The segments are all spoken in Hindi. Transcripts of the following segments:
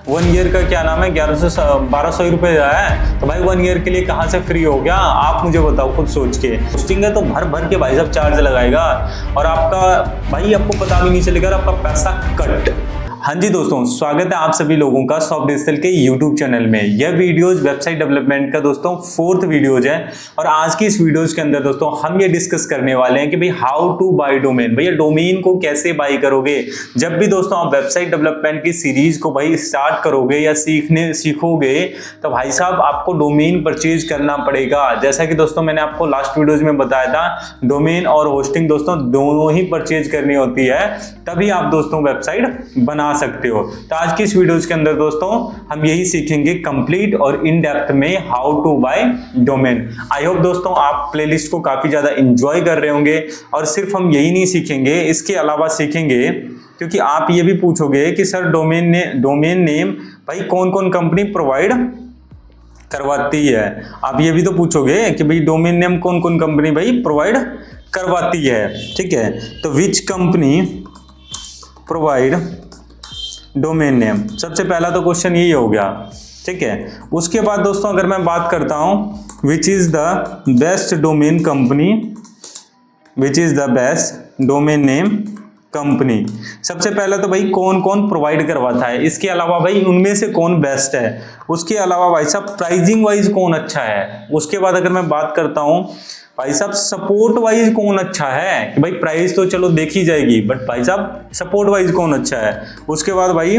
1 ईयर का क्या नाम है 1200 रुपये है, तो भाई 1 ईयर के लिए कहाँ से फ्री हो गया? आप मुझे बताओ खुद सोच के। होस्टिंग है तो भर भर के भाई साहब चार्ज लगाएगा और आपका भाई आपको पता भी नहीं चलेगा और आपका पैसा कट। हाँ जी दोस्तों, स्वागत है आप सभी लोगों का सॉफ्ट डिजिटल के यूट्यूब चैनल में। यह वीडियोज वेबसाइट डेवलपमेंट का दोस्तों 4th वीडियोज है और आज की इस वीडियोज के अंदर दोस्तों हम ये डिस्कस करने वाले हैं कि भाई हाउ टू बाय डोमेन। भैया डोमेन को कैसे बाय करोगे? जब भी दोस्तों आप वेबसाइट डेवलपमेंट की सीरीज को भाई स्टार्ट करोगे या सीखोगे तो भाई साहब आपको डोमेन परचेज करना पड़ेगा। जैसा कि दोस्तों मैंने आपको लास्ट वीडियोज में बताया था, डोमेन और होस्टिंग दोस्तों दोनों ही परचेज करनी होती है, तभी आप दोस्तों वेबसाइट बना सकते हो। तो आज की इस वीडियोस के अंदर दोस्तों हम यही सीखेंगे कंप्लीट और इन डेप्थ में how to buy domain. I hope दोस्तों आप प्लेलिस्ट को काफी ज्यादा एंजॉय कर रहे होंगे और सिर्फ हम यही नहीं सीखेंगे, इसके अलावा सीखेंगे, क्योंकि आप ये भी पूछोगे कि सर डोमेन नेम भाई कौन कौन कंपनी प्रोवाइड करवाती है। आप ये भी तो पूछोगे कि भाई डोमेन नेम कौन कौन कंपनी भाई प्रोवाइड करवाती है। ठीक है, तो which company provide domain name, सबसे पहला तो क्वेश्चन यही हो गया। ठीक है, उसके बाद दोस्तों अगर मैं बात करता हूं which is the best domain company, which is the best domain name company, सबसे पहला तो भाई कौन कौन प्रोवाइड करवाता है, इसके अलावा भाई उनमें से कौन बेस्ट है, उसके अलावा भाई साहब प्राइसिंग वाइज कौन अच्छा है, उसके बाद अगर मैं बात करता हूं भाई साहब सपोर्ट वाइज कौन अच्छा है, कि भाई प्राइस तो चलो देखी जाएगी बट भाई साहब सपोर्ट वाइज कौन अच्छा है, उसके बाद भाई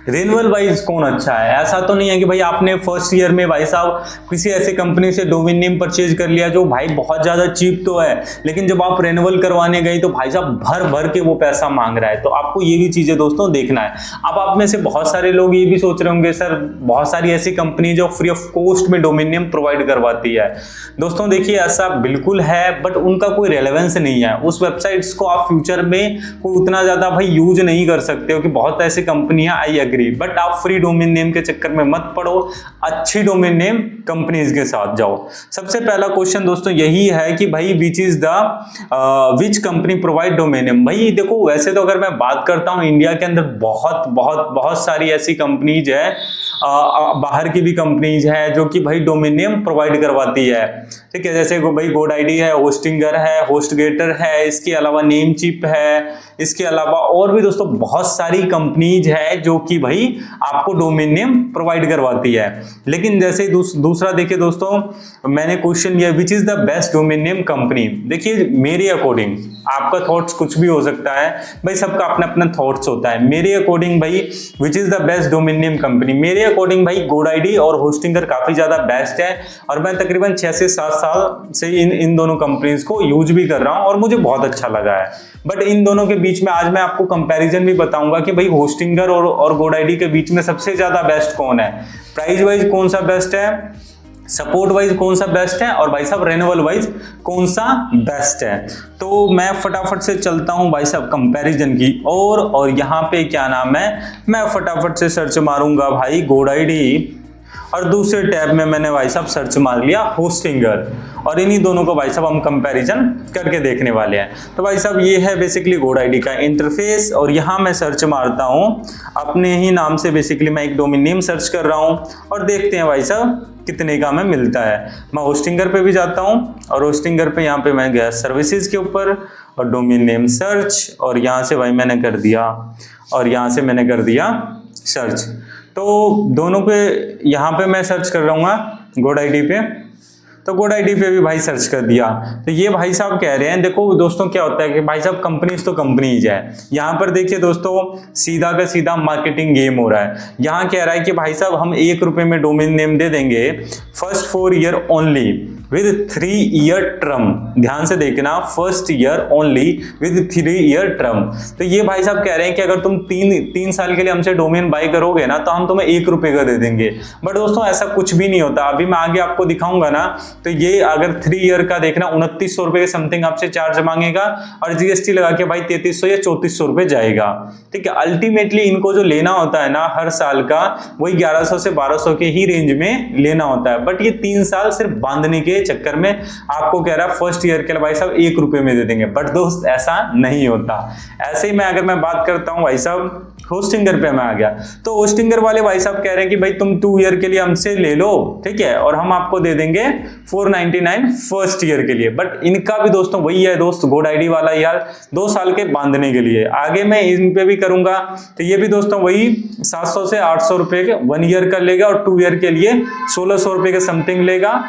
रिन्यूअल वाइज कौन अच्छा है। ऐसा तो नहीं है कि भाई आपने फर्स्ट ईयर में भाई साहब किसी ऐसे कंपनी से डोमेन नेम परचेज कर लिया जो भाई बहुत ज्यादा चीप तो है, लेकिन जब आप रिन्यूअल करवाने गए तो भाई साहब भर भर के वो पैसा मांग रहा है। तो आपको ये भी चीजें दोस्तों देखना है। अब आप में से बहुत सारे लोग ये भी सोच रहे होंगे सर बहुत सारी ऐसी कंपनी जो फ्री ऑफ कॉस्ट में डोमेन नेम प्रोवाइड करवाती है। दोस्तों देखिए ऐसा बिल्कुल है, बट उनका कोई रेलेवेंस नहीं है। उस वेबसाइट्स को आप फ्यूचर में कोई उतना ज्यादा भाई यूज नहीं कर सकते हो कि बहुत ऐसी कंपनियां, आई एग्री, बट आप फ्री डोमेन नेम के चक्कर में मत पड़ो, अच्छी डोमेन नेम कंपनीज के साथ जाओ। सबसे पहला क्वेश्चन दोस्तों यही है कि भाई which company provide domain name. भाई देखो वैसे तो अगर मैं बात करता हूं इंडिया के अंदर बहुत सारी ऐसी कंपनीज है, बाहर की भी कंपनीज है जो कि भाई डोमेन नेम प्रोवाइड करवाती है। ठीक है, जैसे भाई गोडैडी है, होस्टिंगर है, होस्टगेटर है, इसके अलावा नेमचिप है, इसके अलावा और भी दोस्तों बहुत सारी कंपनीज है जो कि भाई आपको डोमेन नेम प्रोवाइड करवाती है। लेकिन जैसे दूसरा देखिए दोस्तों, मैंने क्वेश्चन लिया which is the best domain name company. देखिए मेरे अकॉर्डिंग, आपका थॉट्स कुछ भी हो सकता है भाई, सबका अपना अपना थॉट्स होता है। मेरे अकॉर्डिंग भाई which is the best domain name company, मेरे अकॉर्डिंग भाई गोडैडी और होस्टिंगर काफी ज्यादा बेस्ट है और मैं तकरीबन 6 से 7 साल से इन दोनों कंपनीज को यूज भी कर रहा हूं और मुझे बहुत अच्छा लगा है। बट इन दोनों के बीच में आज मैं आपको कंपैरिजन भी बताऊंगा कि भाई होस्टिंगर और गोडैडी के बीच में सबसे ज्यादा बेस्ट कौन है, प्राइस वाइज कौन सा बेस्ट है, सपोर्ट वाइज कौन सा बेस्ट है और भाई साहब रेन्यूअल वाइज कौन सा बेस्ट है। तो मैं फटाफट से चलता हूं भाई साहब कंपैरिजन की और यहाँ पे क्या नाम है, मैं फटाफट से सर्च मारूंगा भाई गोडैडी और दूसरे टैब में मैंने भाई साहब सर्च मार लिया होस्टिंगर और इन्हीं दोनों को भाई साहब हम कंपैरिजन करके देखने वाले हैं। तो भाई साहब ये है बेसिकली गोडैडी का इंटरफेस और यहाँ मैं सर्च मारता हूँ अपने ही नाम से, बेसिकली मैं एक डोमेन नेम सर्च कर रहा हूँ और देखते हैं भाई साहब कितने का हमें मिलता है। मैं होस्टिंगर पे भी जाता हूँ और होस्टिंगर पे यहाँ पे मैं गया सर्विसेज के ऊपर और डोमेन नेम सर्च और यहाँ से भाई मैंने कर दिया और यहाँ से मैंने कर दिया सर्च। तो दोनों पे यहाँ पे मैं सर्च कर रहा हूँ गोडैडी पे, तो गोडैडी पे भी भाई सर्च कर दिया। तो ये भाई साहब कह रहे हैं, देखो दोस्तों क्या होता है कि भाई साहब कंपनीज तो कंपनीज है। यहाँ पर देखिए दोस्तों सीधा का सीधा मार्केटिंग गेम हो रहा है। यहाँ कह रहा है कि भाई साहब हम 1 रुपए में डोमेन नेम दे देंगे first 4 year only with 3 year term. ध्यान से देखना, first year only with 3 year term. तो ये भाई साहब कह रहे हैं कि अगर तुम 3 साल के लिए हमसे डोमेन बाय करोगे ना तो हम तुम्हें 1 रुपए का दे देंगे। बट दोस्तों ऐसा कुछ भी नहीं होता। अभी मैं आगे आपको दिखाऊंगा ना तो ये अगर 3 ईयर का देखना 2900 रुपए के समथिंग आपसे चार्ज मांगेगा और जीएसटी लगा के भाई 3300 या 3400 रुपए जाएगा। ठीक है, अल्टीमेटली इनको जो लेना होता है ना हर साल का, वही 1100 से 1200 के ही रेंज में लेना होता है। बट ये 3 साल सिर्फ बांधने के चक्कर में आपको कह रहा है फर्स्ट ईयर के लिए भाई साहब 1 रुपए में दे देंगे। बट दोस्त ऐसा नहीं होता। ऐसे ही अगर मैं बात करता हूं भाई साहब होस्टिंगर पे मैं आ गया, तो होस्टिंगर वाले भाई साहब कह रहे हैं कि भाई तुम 2 ईयर के लिए हमसे ले लो, ठीक है, और हम आपको दे देंगे 499 फर्स्ट ईयर के लिए। बट इनका भी दोस्तों वही है दोस्त, GoDaddy वाला यार 2 साल के बांधने के लिए। आगे मैं इन पे भी करूंगा, तो ये भी दोस्तों वही 700 से 800 रुपए के 1 ईयर का लेगा और 2 ईयर के लिए 1600 रुपए के समथिंग लेगा।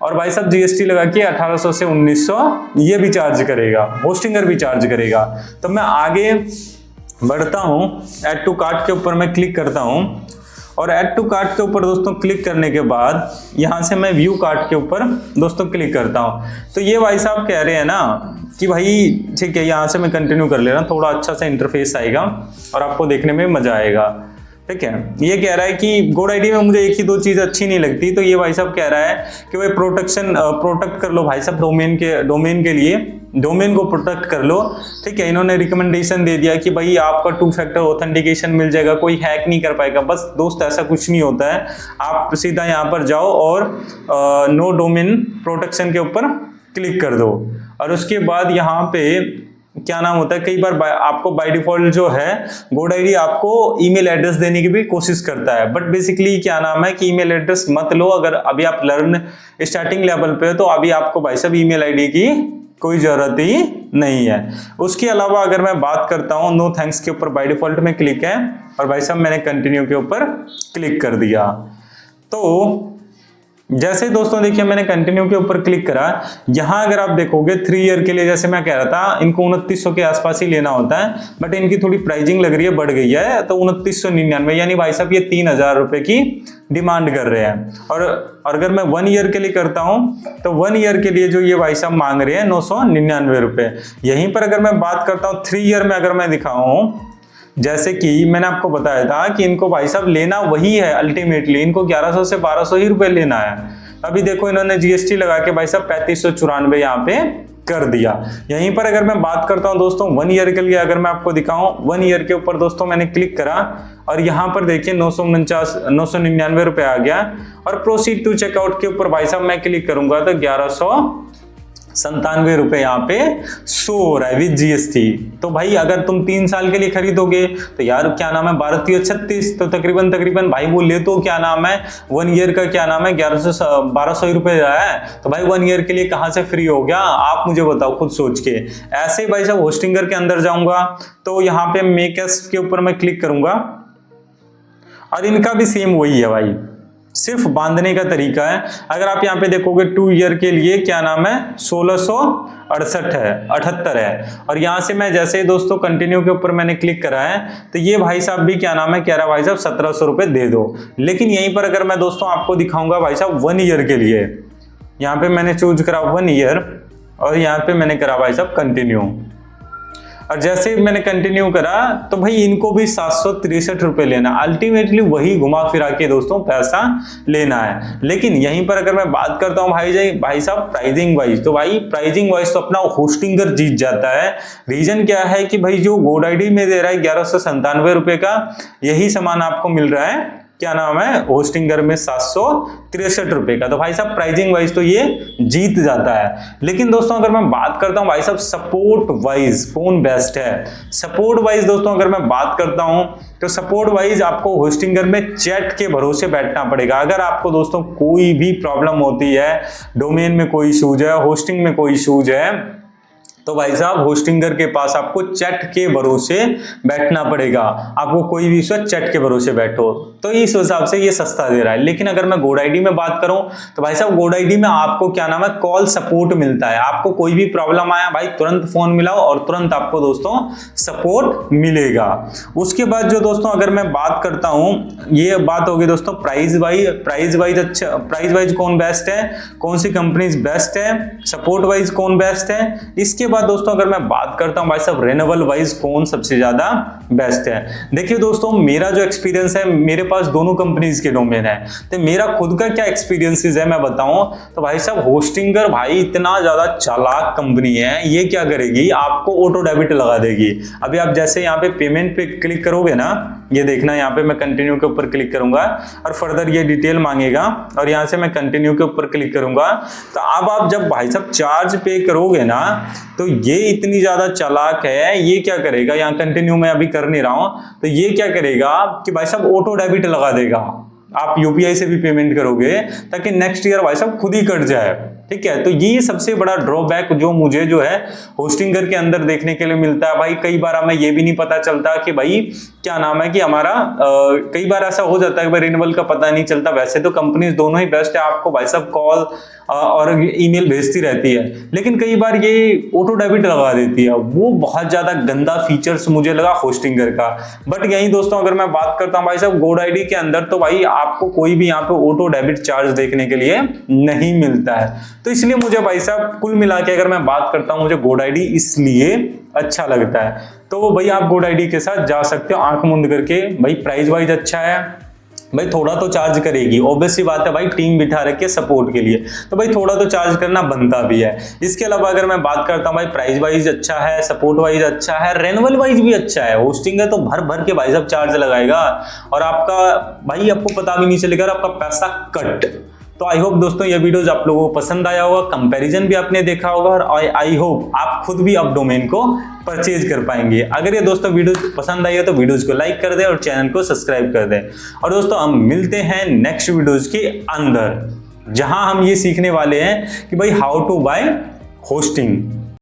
और भाई साहब जीएसटी लगा के 1800 से 1900 ये भी चार्ज करेगा, होस्टिंगर भी चार्ज करेगा। तो मैं आगे बढ़ता हूं, ऐड टू कार्ट के ऊपर मैं क्लिक करता हूं और ऐड टू कार्ट के ऊपर दोस्तों क्लिक करने के बाद यहां से मैं व्यू कार्ट के ऊपर दोस्तों क्लिक करता हूं। तो ये भाई साहब कह रहे हैं ना कि भाई ठीक है, यहां से मैं कंटिन्यू कर ले रहा हूं, थोड़ा अच्छा सा इंटरफेस आएगा और आपको देखने में मजा आएगा। ठीक है, ये कह रहा है कि GoDaddy में मुझे एक ही 2 चीज अच्छी नहीं लगती, तो ये भाई साहब कह रहा है कि भाई प्रोटेक्ट कर लो भाई साहब डोमेन के लिए डोमेन को प्रोटेक्ट कर लो। ठीक है, इन्होंने रिकमेंडेशन दे दिया कि भाई आपका 2 फैक्टर ऑथेंटिकेशन मिल जाएगा, कोई हैक नहीं कर पाएगा। बस दोस्त ऐसा कुछ नहीं होता है, आप सीधा यहाँ पर जाओ और नो डोमेन प्रोटेक्शन के ऊपर क्लिक कर दो और उसके बाद यहाँ पे क्या नाम होता है, कई बार आपको बाय डिफॉल्ट जो है GoDaddy आपको ईमेल एड्रेस देने की भी कोशिश करता है। बट बेसिकली क्या नाम है कि ईमेल एड्रेस मत लो, अगर अभी आप लर्न स्टार्टिंग लेवल पे हो तो अभी आपको भाई साहब ईमेल आईडी की कोई जरूरत ही नहीं है। उसके अलावा अगर मैं बात करता हूं नो थैंक्स के ऊपर बाय डिफॉल्ट में क्लिक है और भाई साहब मैंने कंटिन्यू के ऊपर क्लिक कर दिया। तो जैसे दोस्तों देखिए मैंने कंटिन्यू के ऊपर क्लिक करा, यहां अगर आप देखोगे 3 ईयर के लिए, जैसे मैं कह रहा था इनको 2900 के आसपास ही लेना होता है, बट इनकी थोड़ी प्राइसिंग लग रही है बढ़ गई है, तो 2999 यानी भाई साहब ये 3000 रुपए की डिमांड कर रहे हैं। और अगर मैं 1 ईयर के लिए करता हूं तो 1 ईयर के लिए जो ये भाई साहब मांग रहे हैं 999 रुपए। यहीं पर अगर मैं बात करता हूं 3 ईयर में अगर मैं दिखाऊं, जैसे कि मैंने आपको बताया था कि इनको भाई साहब लेना वही है, अल्टीमेटली इनको 1100 से 1200 ही रुपए लेना है। अभी देखो इन्होंने जीएसटी लगा के भाई साहब 3594 यहाँ पे कर दिया। यहीं पर अगर मैं बात करता हूं दोस्तों 1 ईयर के लिए, अगर मैं आपको दिखाऊं 1 ईयर के ऊपर दोस्तों मैंने क्लिक करा और यहाँ पर देखिए 999 रुपए आ गया और प्रोसीड टू चेकआउट के ऊपर भाई साहब मैं क्लिक करूंगा तो 1197 रुपए यहाँ पे शो हो रहा है विद जीएसटी। तो भाई अगर तुम 3 साल के लिए खरीदोगे तो यार क्या नाम है 1236, तो तकरीबन भाई वो ले तो क्या नाम है 1 ईयर का क्या नाम है 1200 रुपए है, तो भाई 1 ईयर के लिए कहां से फ्री हो गया आप मुझे बताओ खुद सोच के। ऐसे भाई साहब होस्टिंगर के अंदर जाऊंगा तो यहाँ पे मेकएस्ट के ऊपर मैं क्लिक करूंगा और इनका भी सेम वही है भाई, सिर्फ बांधने का तरीका है। अगर आप यहाँ पे देखोगे 2 ईयर के लिए क्या नाम है 1668 है और यहाँ से मैं जैसे दोस्तों कंटिन्यू के ऊपर मैंने क्लिक करा है तो ये भाई साहब भी क्या नाम है कह रहा भाई साहब 1700 रुपए दे दो। लेकिन यहीं पर अगर मैं दोस्तों आपको दिखाऊंगा भाई साहब 1 ईयर के लिए, यहाँ पे मैंने चूज करा 1 ईयर और यहाँ पे मैंने करा भाई साहब कंटिन्यू और जैसे मैंने कंटिन्यू करा तो भाई इनको भी 763 रुपए लेना, अल्टीमेटली वही घुमा फिरा के दोस्तों पैसा लेना है। लेकिन यहीं पर अगर मैं बात करता हूं भाई साहब प्राइसिंग वाइज, तो भाई प्राइसिंग वाइज तो अपना होस्टिंगर जीत जाता है। रीजन क्या है कि भाई जो GoDaddy में दे रहा है 1197 रुपए का, यही सामान आपको मिल रहा है क्या नाम है होस्टिंगर में 763 रुपए का। तो भाई साहब प्राइसिंग वाइज तो ये जीत जाता है। लेकिन दोस्तों अगर मैं बात करता हूं भाई साहब सपोर्ट वाइज कौन बेस्ट है, सपोर्ट वाइज दोस्तों अगर मैं बात करता हूं तो सपोर्ट वाइज आपको होस्टिंगर में चैट के भरोसे बैठना पड़ेगा। अगर आपको दोस्तों कोई भी प्रॉब्लम होती है, डोमेन में कोई इशूज है, होस्टिंग में कोई इशूज है, तो भाई साहब होस्टिंगर के पास आपको चैट के भरोसे बैठना पड़ेगा। आपको कोई भी चैट के भरोसे बैठो, तो इस हिसाब से ये सस्ता दे रहा है। लेकिन अगर मैं GoDaddy में बात करूं तो भाई साहब GoDaddy में आपको क्या नाम है कॉल सपोर्ट मिलता है। आपको कोई भी प्रॉब्लम आया भाई तुरंत फोन मिलाओ और तुरंत आपको दोस्तों सपोर्ट मिलेगा। उसके बाद जो दोस्तों अगर मैं बात करता हूं, ये बात होगी दोस्तों प्राइस वाइज अच्छा, प्राइस वाइज कौन बेस्ट है, कौन सी कंपनी बेस्ट है, सपोर्ट वाइज कौन बेस्ट है। इसके बाद दोस्तों अगर मैं बात करता हूं भाई साहब रेन्यूएबल वाइज कौन सबसे ज्यादा बेस्ट है। देखिए दोस्तों मेरा जो एक्सपीरियंस है, मेरे पास दोनों कंपनीज के डोमेन है, तो मेरा खुद का क्या एक्सपीरियंसेस है मैं बताऊं तो भाई साहब होस्टिंगर भाई इतना ज्यादा चालाक कंपनी है, ये क्या करेगी आपको ऑटो डेबिट लगा देगी। अभी आप जैसे यहाँ पे पेमेंट पे क्लिक करोगे ना, ये देखना यहाँ पे मैं कंटिन्यू के ऊपर क्लिक करूंगा और फर्दर ये डिटेल मांगेगा और यहाँ से मैं कंटिन्यू के ऊपर क्लिक करूंगा। तो अब आप जब भाई साहब चार्ज पे करोगे ना तो ये इतनी ज्यादा चालाक है, ये क्या करेगा, यहाँ कंटिन्यू मैं अभी कर नहीं रहा हूं, तो ये क्या करेगा कि भाई साहब ऑटो डेबिट लगा देगा। आप यूपीआई से भी पेमेंट करोगे ताकि नेक्स्ट ईयर भाई साहब खुद ही कट जाए, ठीक है। तो ये सबसे बड़ा ड्रॉबैक जो मुझे जो है होस्टिंगर के अंदर देखने के लिए मिलता है। भाई कई बार हमें ये भी नहीं पता चलता कि भाई क्या नाम है कि हमारा कई बार ऐसा हो जाता है कि भाई रिन्यूअल का पता नहीं चलता। वैसे तो कंपनीज दोनों ही बेस्ट है, आपको भाई साहब कॉल और ईमेल भेजती रहती है, लेकिन कई बार ये ऑटो डेबिट लगा देती है, वो बहुत ज्यादा गंदा फीचर्स मुझे लगा होस्टिंगर का। बट यही दोस्तों अगर मैं बात करता हूँ भाई साहब GoDaddy के अंदर, तो भाई आपको कोई भी यहाँ पे ऑटो डेबिट चार्ज देखने के लिए नहीं मिलता है। तो इसलिए मुझे भाई साहब कुल मिला के अगर मैं बात करता हूँ, मुझे GoDaddy इसलिए अच्छा लगता है। तो भाई आप GoDaddy के साथ जा सकते हो आंख मूंद करके। भाई प्राइस वाइज अच्छा है, भाई थोड़ा तो चार्ज करेगी, ऑब्वियस सी बात है, भाई टीम बिठा रखी है सपोर्ट के लिए, तो भाई थोड़ा तो चार्ज करना बनता भी है। इसके अलावा अगर मैं बात करता हूँ भाई प्राइस वाइज अच्छा है, सपोर्ट वाइज अच्छा है, रेन्युअल वाइज भी अच्छा है। होस्टिंग है तो भर भर के भाई साहब चार्ज लगाएगा और आपका भाई आपको पता भी नहीं चलेगा और आपका पैसा कट। तो आई होप दोस्तों ये वीडियोस आप लोगों को पसंद आया होगा, कंपैरिजन भी आपने देखा होगा और आई होप आप खुद भी अब डोमेन को परचेज कर पाएंगे। अगर ये दोस्तों वीडियो पसंद आई है तो वीडियोस को लाइक कर दें और चैनल को सब्सक्राइब कर दें। और दोस्तों हम मिलते हैं नेक्स्ट वीडियोस के अंदर, जहां हम ये सीखने वाले हैं कि भाई हाउ टू बाय होस्टिंग।